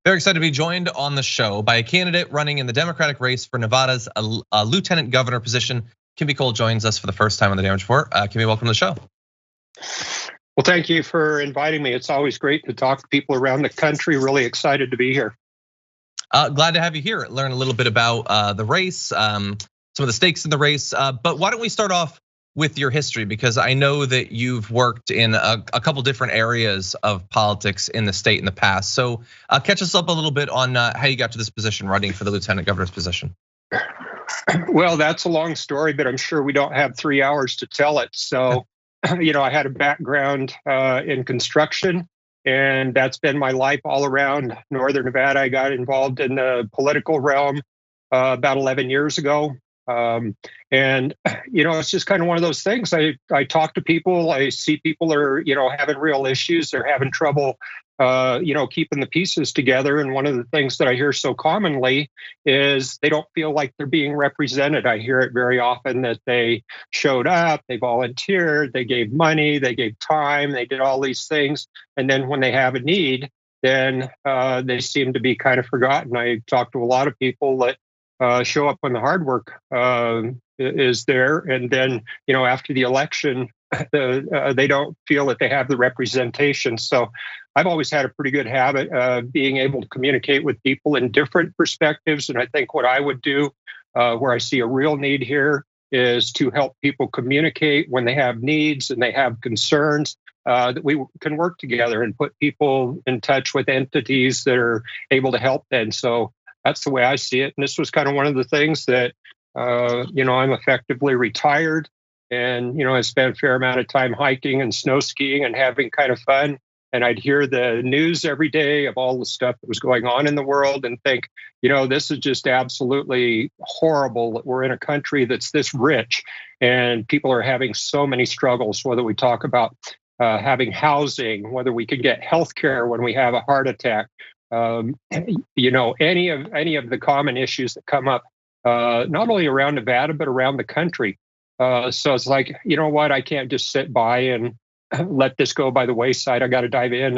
Very excited to be joined on the show by a candidate running in the Democratic race for Nevada's lieutenant governor position. Kimi Cole joins us for the first time on the Damage Report. Kimi, welcome to the show. Well, thank you for inviting me. It's always great to talk to people around the country. Really excited to be here. Glad to have you here. Learn a little bit about the race, some of the stakes in the race. But why don't we start off with your history, because I know that you've worked in a couple different areas of politics in the state in the past. So catch us up a little bit on how you got to this position, running for the lieutenant governor's position. Well, that's a long story, but I'm sure we don't have 3 hours to tell it. So, I had a background in construction, and that's been my life all around Northern Nevada. I got involved in the political realm about 11 years ago. And it's just kind of one of those things. I talk to people, I see people are, having real issues. They're having trouble, keeping the pieces together. And one of the things that I hear so commonly is they don't feel like they're being represented. I hear it very often that they showed up, they volunteered, they gave money, they gave time, they did all these things. And then when they have a need, then they seem to be kind of forgotten. I talk to a lot of people that show up when the hard work is there, and then after the election, they don't feel that they have the representation. So I've always had a pretty good habit of being able to communicate with people in different perspectives, and I think what I would do, where I see a real need here, is to help people communicate when they have needs and they have concerns. That we can work together and put people in touch with entities that are able to help them. So that's the way I see it. And this was kind of one of the things that, I'm effectively retired, and, I spent a fair amount of time hiking and snow skiing and having kind of fun. And I'd hear the news every day of all the stuff that was going on in the world and think, this is just absolutely horrible that we're in a country that's this rich and people are having so many struggles, whether we talk about having housing, whether we could get health care when we have a heart attack. Any of the common issues that come up, not only around Nevada, but around the country. So it's like, what, I can't just sit by and let this go by the wayside. I got to dive in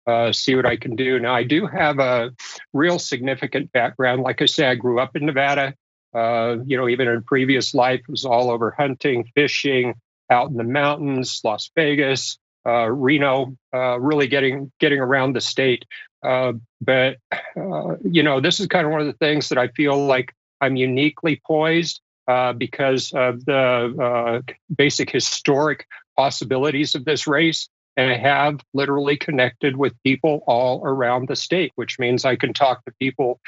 and see what I can do. Now, I do have a real significant background. Like I said, I grew up in Nevada. Even in a previous life, it was all over hunting, fishing, out in the mountains, Las Vegas, Reno, really getting around the state. But this is kind of one of the things that I feel like I'm uniquely poised because of the basic historic possibilities of this race. And I have literally connected with people all around the state, which means I can talk to people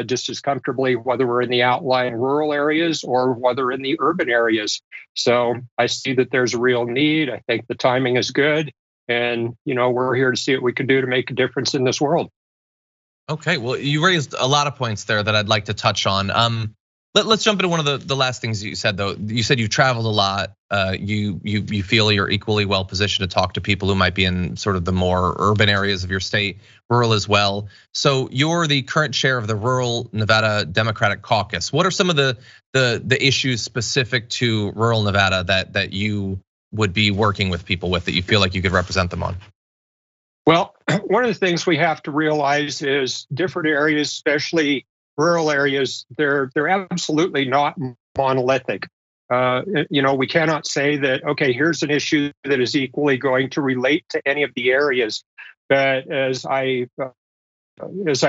just as comfortably, whether we're in the outlying rural areas or whether in the urban areas. So I see that there's a real need. I think the timing is good. And, we're here to see what we can do to make a difference in this world. Okay, well, you raised a lot of points there that I'd like to touch on. Let's jump into one of the last things you said, though. You said you traveled a lot. You feel you're equally well positioned to talk to people who might be in sort of the more urban areas of your state, rural as well. So you're the current chair of the Rural Nevada Democratic Caucus. What are some of the issues specific to rural Nevada that you would be working with people with that you feel like you could represent them on? Well, one of the things we have to realize is different areas, especially rural areas, they're absolutely not monolithic. We cannot say that, okay, here's an issue that is equally going to relate to any of the areas. But as I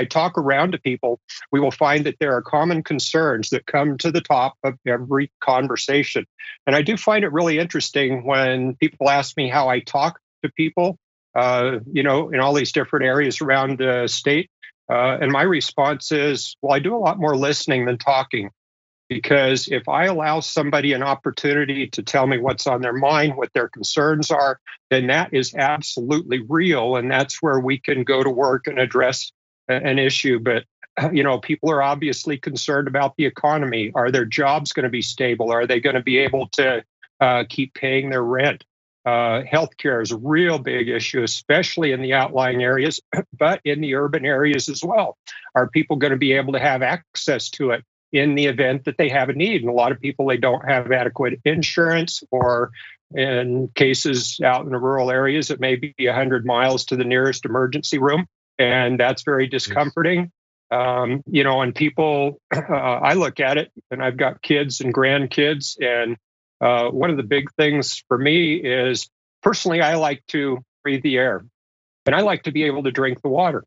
talk around to people, we will find that there are common concerns that come to the top of every conversation. And I do find it really interesting when people ask me how I talk to people, in all these different areas around the state. And my response is, well, I do a lot more listening than talking. Because if I allow somebody an opportunity to tell me what's on their mind, what their concerns are, then that is absolutely real. And that's where we can go to work and address an issue. But, people are obviously concerned about the economy. Are their jobs going to be stable? Are they going to be able to keep paying their rent? Healthcare is a real big issue, especially in the outlying areas, but in the urban areas as well. Are people going to be able to have access to it in the event that they have a need? And a lot of people, they don't have adequate insurance, or in cases out in the rural areas, it may be 100 miles to the nearest emergency room. and that's very discomforting. And people, I look at it, and I've got kids and grandkids, and one of the big things for me is personally, I like to breathe the air, and I like to be able to drink the water.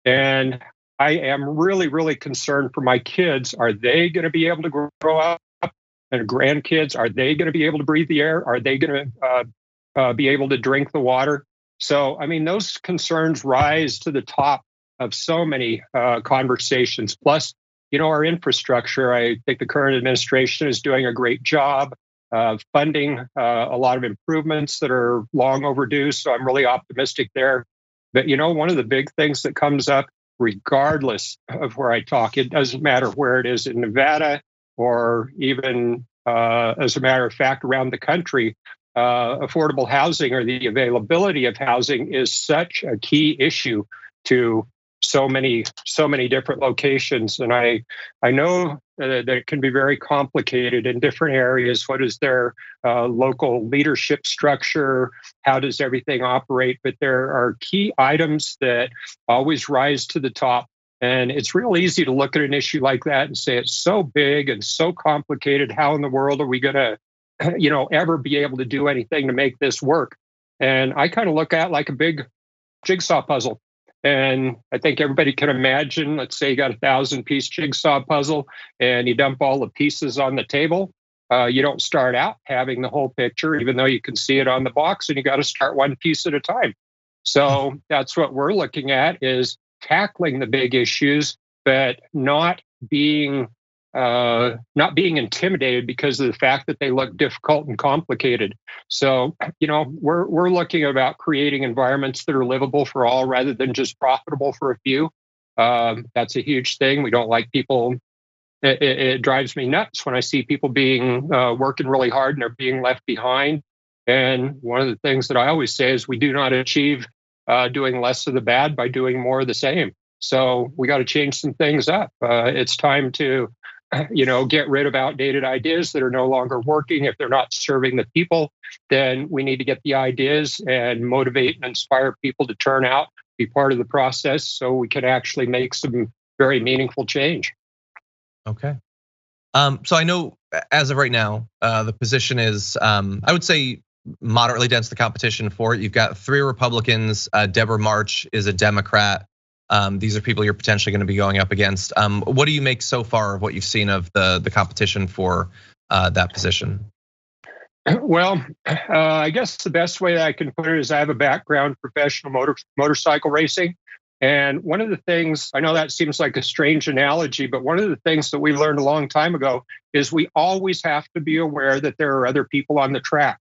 And I am really, really concerned for my kids. Are they going to be able to grow up? And grandkids, are they going to be able to breathe the air? Are they going to be able to drink the water? So, I mean, those concerns rise to the top of so many conversations. Plus, our infrastructure. I think the current administration is doing a great job of funding a lot of improvements that are long overdue. So I'm really optimistic there. But, one of the big things that comes up, regardless of where I talk, it doesn't matter where it is in Nevada or even, as a matter of fact, around the country, affordable housing or the availability of housing is such a key issue to so many different locations. And I know that it can be very complicated in different areas. What is their local leadership structure? How does everything operate? But there are key items that always rise to the top. And it's real easy to look at an issue like that and say it's so big and so complicated. How in the world are we going to, ever be able to do anything to make this work? And I kind of look at it like a big jigsaw puzzle. And I think everybody can imagine, let's say you got 1,000-piece jigsaw puzzle and you dump all the pieces on the table. You don't start out having the whole picture, even though you can see it on the box, and you got to start one piece at a time. So that's what we're looking at, is tackling the big issues, but not being intimidated because of the fact that they look difficult and complicated. So, we're looking about creating environments that are livable for all rather than just profitable for a few. That's a huge thing. We don't like people. It drives me nuts when I see people working really hard and they're being left behind. And one of the things that I always say is we do not achieve doing less of the bad by doing more of the same. So we got to change some things up. It's time to get rid of outdated ideas that are no longer working. If they're not serving the people, then we need to get the ideas and motivate and inspire people to turn out, be part of the process, so we can actually make some very meaningful change. Okay. So I know as of right now, the position is, I would say, moderately dense, the competition for it. You've got 3 Republicans. Deborah March is a Democrat. These are people you're potentially going to be going up against. What do you make so far of what you've seen of the competition for that position? Well, I guess the best way that I can put it is I have a background in professional motorcycle racing. And one of the things, I know that seems like a strange analogy, but one of the things that we learned a long time ago is we always have to be aware that there are other people on the track.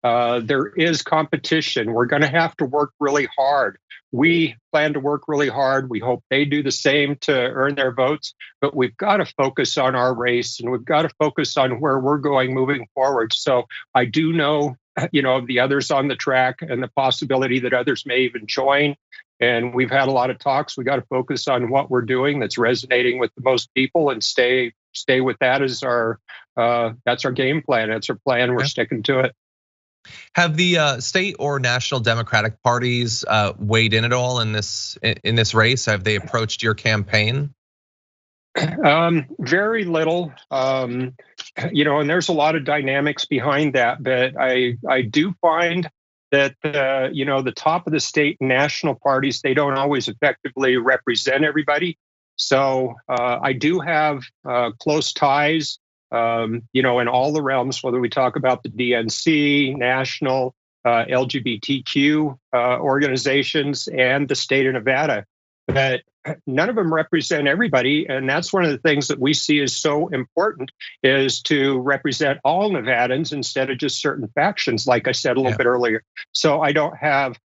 There is competition. We're going to have to work really hard. We plan to work really hard. We hope they do the same to earn their votes, but we've got to focus on our race and we've got to focus on where we're going moving forward. So I do know, the others on the track and the possibility that others may even join. And we've had a lot of talks. We got to focus on what we're doing that's resonating with the most people and stay with that as that's our game plan. That's our plan. We're sticking to it. Have the state or national Democratic parties weighed in at all in this race? Have they approached your campaign? Very little, and there's a lot of dynamics behind that. But I do find that the top of the state and national parties, they don't always effectively represent everybody. So I do have close ties. In all the realms, whether we talk about the DNC, national, LGBTQ organizations, and the state of Nevada, but none of them represent everybody. And that's one of the things that we see is so important, is to represent all Nevadans instead of just certain factions, like I said a little bit earlier. So I don't have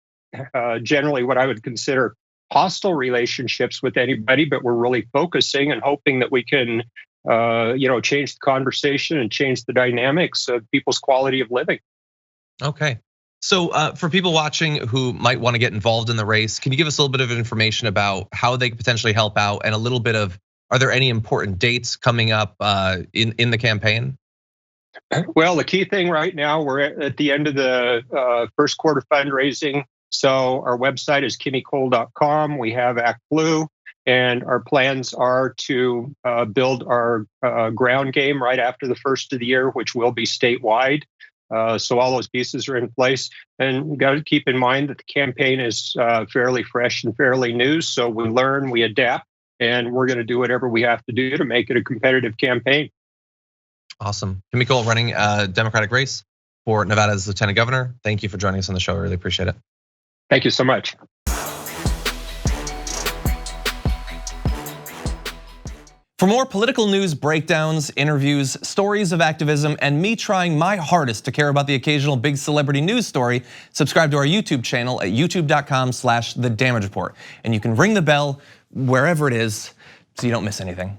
generally what I would consider hostile relationships with anybody, but we're really focusing and hoping that we can change the conversation and change the dynamics of people's quality of living. Okay. So for people watching who might want to get involved in the race, can you give us a little bit of information about how they could potentially help out, and a little bit of, are there any important dates coming up in the campaign? Well, the key thing right now, we're at the end of the first quarter fundraising So our website is kimicole.com. We have Act Blue, and our plans are to build our ground game right after the first of the year, which will be statewide. So all those pieces are in place, and we've got to keep in mind that the campaign is fairly fresh and fairly new. So we learn, we adapt, and we're going to do whatever we have to do to make it a competitive campaign. Awesome. Kimi Cole running a Democratic race for Nevada's lieutenant governor. Thank you for joining us on the show. I really appreciate it. Thank you so much. For more political news breakdowns, interviews, stories of activism, and me trying my hardest to care about the occasional big celebrity news story, subscribe to our YouTube channel at youtube.com/The Damage Report. And you can ring the bell wherever it is so you don't miss anything.